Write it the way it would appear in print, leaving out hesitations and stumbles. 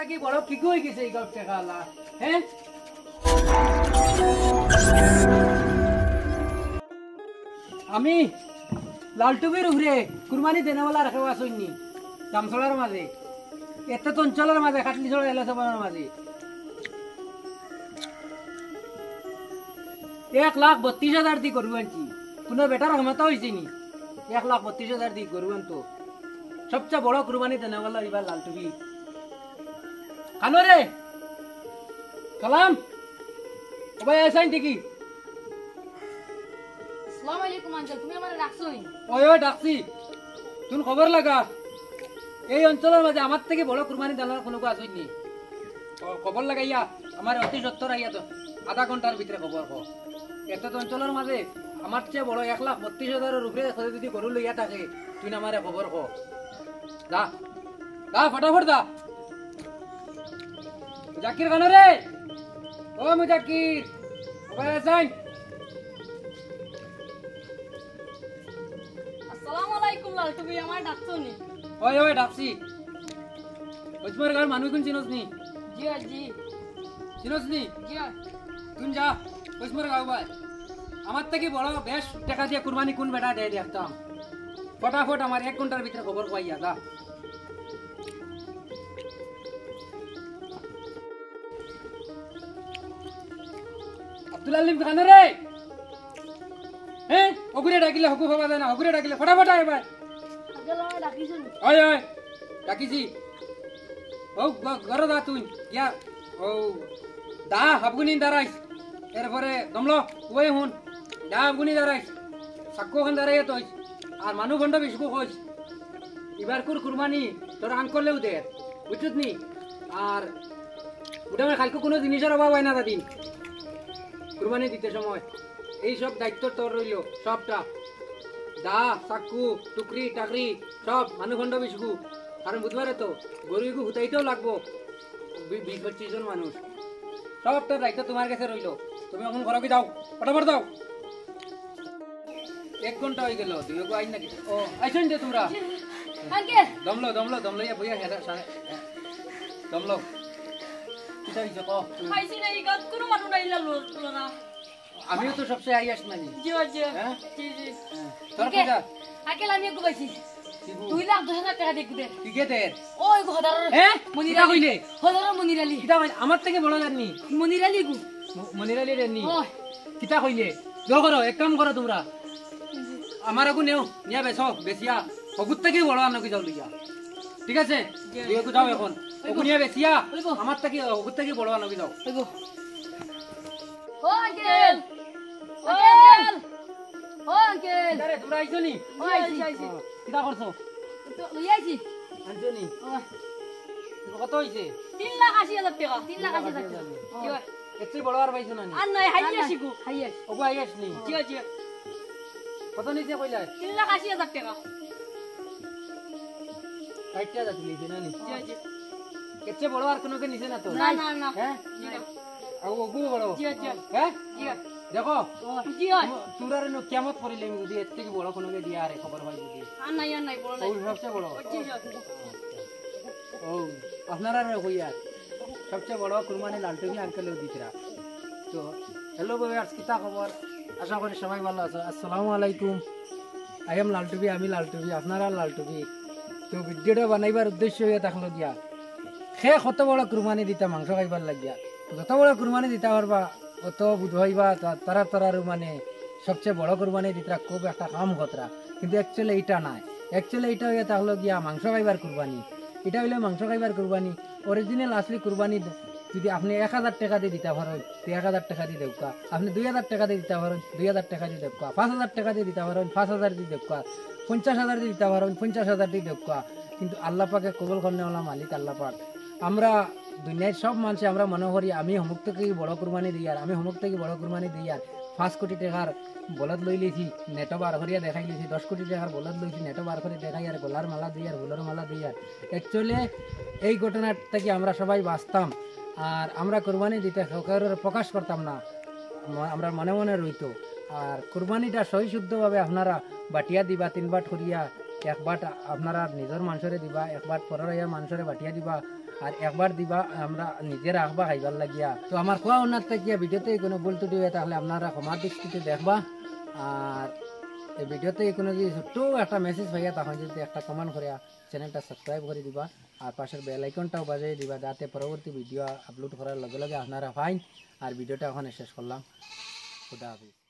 থেকে বড় কি কই গেছে এই গপ টাকা আলা হ্যাঁ আমি লালটুবির উপরে কুরবানি দেনেওয়ালা রাখা আসইনি দামছড়ার মাঝে এত অঞ্চলের মাঝে খাটলি ছড়া এলাকা মাঝে 1,32,000 দি করবো আনছি কোনো বেটার ক্ষমতা হয়েছে নি 1,32,000 দি করবো তো সবচেয়ে বড় কুরবানি দেনেওয়ালা এবার লালটুবি কানো রে সালাম ভাই আইসাইন দেখি আসসালামু আলাইকুম আঙ্কেল তুমি আমারে ডাকছই ওই ডাকছি তুমি খবর লাগা এই অঞ্চলের মাঝে আমার থেকে বড় কুরবানি দেনার কোনো আসইনি খবর লাগাইয়া আমার অতি সত্তর আইয়া তো আধা ঘন্টার ভিতরে খবর কো এত অঞ্চলের মাঝে আমার চেয়ে বড় 1,32,000 উপরে যদি গরু লইয়া থাকে তুই আমারে খবর কো দা দা ফটাফট দা জাকির খানো রে ও মুজাকির ওই আইসাইন আসসালামু আলাইকুম লাল তুমি আমারে ডাকছনি ওই ডাকছি ওজমার গার মানুষ কোন চিনোস নি জি জি চিনোস নি জি তুই যা ওজমার গাও ভাই আমার থেকে বড় বেশ টাকা দিয়ে কুরবানি কোন বেটা দেয় দেখতাম ফটাফট আমার 1 ঘন্টার ভিতরে খবর পাইয়া দা আব্দুল আলিম খান রে হ্যাঁ ওগুরে ডাকিলে হকু হবা দেয় না ওগুরে ডাকিলে ফটাফট আয় ভাই আঙ্কেল আমারে ডাকিছনি ওই ডাকিছি ও ঘর দা তুই ইয়া ও দা হাবগুনি দাঁড়াইস এরপরে দমলো ওই হুন দা হাবগুনি দাঁড়াইস সাক্কো খান দাঁড়াইয়া তুই আর মানু গন্ড বিস্কু কইস এবার কুরবানি তোর আঙ্কলেও দে বুঝছিস নি আর ওটা আমার কালকে কোনো জিনিসের অভাব হয় না দাদি কুরবানি দিতে সময় এই সব দায়িত্ব তোর রইল সবটা দা চাকু টুকরি টাকরি সব মানু খন্ড বিস্কু কারণ বুধবারে তো গরুকে হুতাইতেও লাগবো 20-25 জন মানুষ সবটা দায়িত্ব তোমার কাছে রইল তুমি এখন ঘরে কি দাও ফটাফট দাও 1 ঘন্টা হয়ে গেল তুই আইন নাকি ও আইসেন যে তোমরা আঙ্কেল দমলো ইয়া বইয়া হেডা দমলো কিটা হইছে কো খাইছি না ইগাত কোনো মানুষ নাই লরা আমিও তো সবচেয়ে আই আসনা নি জি জি হ্যাঁ জি জি তোর কিটা আঙ্কেল আমি একটু পাইছি 2,10,000 টাকা দিয়ে দে কি কে দে ওই গদার হ্যাঁ মনির কিটা আলী কইলে হদার মনির আলী কিটা কইলে আমার থেকে বড় জানি মনির আলী গু মনির আলী রে নি ওই কিটা কইলে জল করো এক কাম করো তোমরা আমার আগু নেও নিয়া বেছো বেসিয়া হগুত থেকে বড় আনকি যাও লিয়া ঠিক আছে দিয়ে কো যাও এখন ওগু নিয়া বেসিয়া আমার থেকে হগুত থেকে বড় আনকি যাও ওইগো ও আঙ্কেল ও আঙ্কেল ও আঙ্কেল আরে তোমরা আইছো নি ও আইছি কিটা করছো তো লই আইছি আনছো নি কত হইছে 3,80,000 টাকা 3,80,000 টাকা জি এত বড় আর পাইছো না নি আর নাই হাই আসি গু হাই আসি ওগু আই আসনি জি জি কত নিছে কইলা 3,80,000 টাকা কাইটা যাচ্ছে লিছে না নি জি জি এত বড় আর কোনো কে নিছে না তো না না না হ্যাঁ জি আর ওগু বড় জি জি হ্যাঁ জি দেখো জি হয় তোরারে নো কিয়ামত করিলে আমি যদি এত থেকে বড় কোনো কে দিয়া আরে খবর পাই যদি আর নাই বড় নাই ওই সবচেয়ে বড় জি জি ও আপনারা কইয়া সবচেয়ে বড় কুরবানি লালটুবি আঙ্কেলেও দিতরা তো হ্যালো ভিউয়ার্স কিতা খবর আশা করি সবাই ভালো আছো আসসালামু আলাইকুম আই এম লালটুবি আমি লালটুবি আপনারা লালটুবি তো ভিডিওটা বানাইবার উদ্দেশ্য হয়ে থাকলো গিয়া সে কত বড় কুরবানি দিতা মাংস খাইবার লাগিয়া যত বড় কুরবানি দিতে পারবা অত বুধ হইবা তারার মানে সবচেয়ে বড় কুরবানি দিতরা খুব একটা কাম খতরা কিন্তু অ্যাকচুয়ালি এটা নাই অ্যাকচুয়ালি এটা হয়ে থাকলো গিয়া মাংস খাইবার কুরবানি এটা হইলে মাংস খাইবার কুরবানি অরিজিনাল আসলি কুরবানি যদি আপনি 1,000 টাকা দিয়ে দিতে পারেন 1,000 টাকা দিয়ে দেবকা আপনি 2,000 টাকা দিয়ে দিতে পারেন 2,000 টাকা দিয়ে দেবকা 5,000 টাকা দিয়ে দিতে পারেন 5,000 দিয়ে দেবকা 50,000 দিয়ে দিতে পারেন 50,000 দিয়ে দেবকা কিন্তু আল্লাহ পাকে কবুল করনেওয়ালা মালিক আল্লাহ পাক আমরা দুনিয়ার সব মানুষে আমরা মনে করি আমি হমুক থেকে বড় কুরবানি দিই আর আমি হমুক থেকে বড় কুরবানি দিই আর 5 কোটি টাকার বলদ লই লিছি নেটো বার করিয়া দেখাই লিছি 10 কোটি টাকার বলদ লইছি নেটো বার করে দেখাই আর গলার মালা দিই আর ফুলের মালা দিই আর অ্যাকচুয়ালি এই ঘটনার থেকে আমরা সবাই বাঁচতাম আর আমরা কুরবানি দিতে কারোর প্রকাশ করতাম না আমরা মনে মনে রইতো আর কুরবানিটা সহি শুদ্ধভাবে আপনারা বাটিয়া দিবা 3 বাট করিয়া 1 বাট আপনারা নিজের মানুষরে দিবা 1 বাট পরের মানুষরে বাটিয়া দিবা আর একবার দিবা আমরা নিজের আখবা খাইবার লাগিয়া। তো আমার কোয়া ওনার থাকিয়া ভিডিওতে কোনো ভুল ত্রুটি হয় তাহলে আপনারা ক্ষমার দৃষ্টিতে দেখবা। আর এই ভিডিওতে কোনো যদি ছোট্ট একটা মেসেজ পাইয়া তখন যদি একটা কমেন্ট করে চ্যানেলটা সাবস্ক্রাইব করে দিবা আর পাশের বেল আইকনটাও বাজিয়ে দিবা যাতে পরবর্তী ভিডিও আপলোড করার লগে লগে আপনারা পাই। আর ভিডিওটা ওখানে শেষ করলাম। খুদা হাফেজ।